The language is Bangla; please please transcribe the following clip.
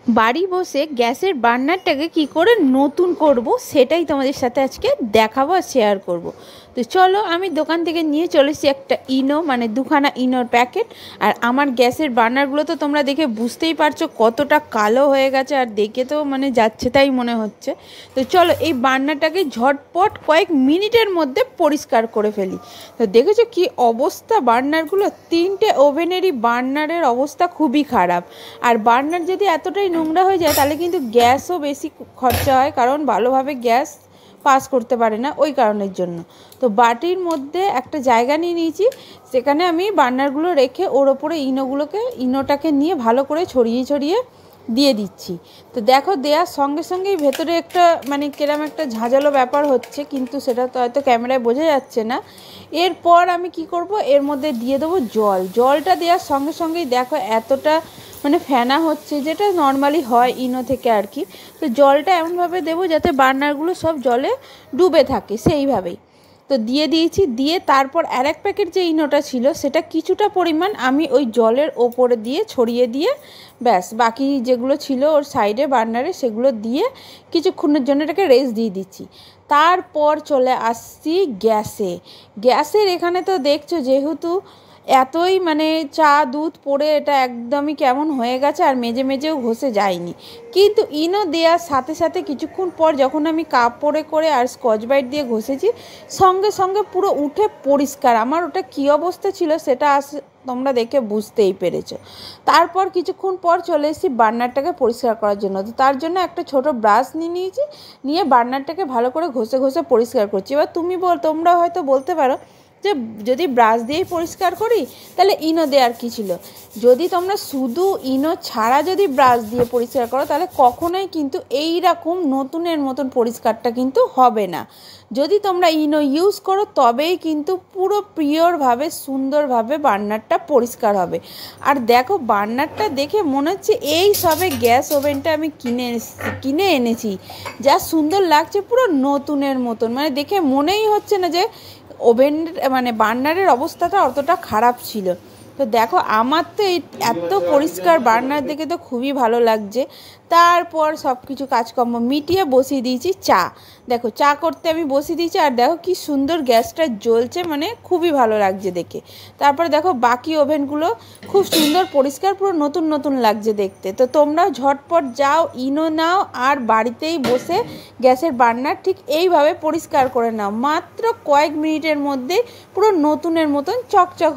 বাড়ি বসে গ্যাসের বার্নারটাকে কি করে নতুন করব সেটাই তোমাদের সাথে আজকে দেখাবো আর শেয়ার করব। তো চলো, আমি দোকান থেকে নিয়ে চলেছি একটা ইনো, মানে দুখানা ইনোর প্যাকেট। আর আমার গ্যাসের বার্নারগুলো তো তোমরা দেখে বুঝতেই পারছো কতটা কালো হয়ে গেছে, আর দেখে তো মানে যাচ্ছে তাই মনে হচ্ছে। তো চলো এই বার্নারটাকে ঝটপট কয়েক মিনিটের মধ্যে পরিষ্কার করে ফেলি। তো দেখেছো কি অবস্থা বার্নারগুলো, তিনটে ওভেনেরই বার্নারের অবস্থা খুবই খারাপ। আর বার্নার যদি এতটাই নোংরা হয়ে যায় তাহলে কিন্তু গ্যাসও বেশি খরচা হয়, কারণ ভালোভাবে গ্যাস পাস করতে পারে না ওই কারণের জন্য। তো বাটির মধ্যে একটা জায়গা নিয়ে নিয়েছি, সেখানে আমি বার্নারগুলো রেখে ওর ওপরে ইনোটাকে নিয়ে ভালো করে ছড়িয়ে ছড়িয়ে দিয়ে দিচ্ছি। তো দেখো দেওয়ার সঙ্গে সঙ্গেই ভেতরে একটা মানে কিরম একটা ঝাঁঝালো ব্যাপার হচ্ছে, কিন্তু সেটা তো হয়তো ক্যামেরায় বোঝা যাচ্ছে না। এরপর আমি কি করব, এর মধ্যে দিয়ে দেবো জল। জলটা দেওয়ার সঙ্গে সঙ্গেই দেখো এতটা মানে ফেনা হচ্ছে, যেটা নর্মালি হয় ইনো থেকে আর কি। তো জলটা এমনভাবে দেবো যাতে বার্নারগুলো সব জলে ডুবে থাকে সেইভাবেই। তো দিয়ে দিয়েছি, দিয়ে তারপর আরেক প্যাকেট যে ইনোটা ছিল সেটা কিছুটা পরিমাণ আমি ওই জলের ওপরে দিয়ে ছড়িয়ে দিয়ে ব্যাস বাকি যেগুলো ছিল ওর সাইডে বার্নারে সেগুলো দিয়ে কিছুক্ষণের জন্য এটাকে রেস্ট দিয়ে দিচ্ছি। তারপর চলে আসছি গ্যাসের এখানে তো দেখছো যেহেতু এতই মানে চা দুধ পড়ে এটা একদমই কেমন হয়ে গেছে, আর মেজে মেজেও ঘষে যায়নি। কিন্তু ইনো দেওয়ার সাথে সাথে কিছুক্ষণ পর যখন আমি কাপড়ে করে আর স্কচ ব্রাইট দিয়ে ঘষেছি, সঙ্গে সঙ্গে পুরো উঠে পরিষ্কার। আমার ওটা কী অবস্থা ছিল সেটা তোমরা দেখে বুঝতেই পেরেছো। তারপর কিছুক্ষণ পর চলে এসেছি বার্নারটাকে পরিষ্কার করার জন্য। তো তার জন্য একটা ছোট ব্রাশ নিয়েছি, নিয়ে বার্নারটাকে ভালো করে ঘষে ঘষে পরিষ্কার করছি। এবার তোমরা হয়তো বলতে পারো যে যদি ব্রাশ দিয়েই পরিষ্কার করি তাহলে ইনো দেওয়ার কী ছিল। যদি তোমরা শুধু ইনো ছাড়া যদি ব্রাশ দিয়ে পরিষ্কার করো তাহলে কখনোই কিন্তু এই রকম নতুনের মতন পরিষ্কারটা কিন্তু হবে না। যদি তোমরা ইনো ইউজ করো তবেই কিন্তু পুরো পিওরভাবে সুন্দরভাবে বার্নারটা পরিষ্কার হবে। আর দেখো বার্নারটা দেখে মনে হচ্ছে এই সবে গ্যাস ওভেনটা আমি কিনে এনেছি, যা সুন্দর লাগছে পুরো নতুনের মতন। মানে দেখে মনেই হচ্ছে না যে ওভেনের মানে বার্নারের অবস্থাটা অতটা খারাপ ছিল। তো দেখো আমার তো এত পরিষ্কার বার্নার দেখে তো খুবই ভালো লাগছে। তারপর সব কিছু কাজকর্ম মিটিয়ে বসিয়ে দিয়েছি চা। দেখো চা করতে আমি বসিয়ে দিয়েছি, আর দেখো কি সুন্দর গ্যাসটা জ্বলছে, মানে খুবই ভালো লাগছে দেখে। তারপরে দেখো বাকি ওভেনগুলো খুব সুন্দর পরিষ্কার, পুরো নতুন নতুন লাগছে দেখতে। তো তোমরাও ঝটপট যাও, ইনো নাও, আর বাড়িতেই বসে গ্যাসের বার্নার ঠিক এইভাবে পরিষ্কার করে নাও। মাত্র কয়েক মিনিটের মধ্যে পুরো নতুনের মতন চকচক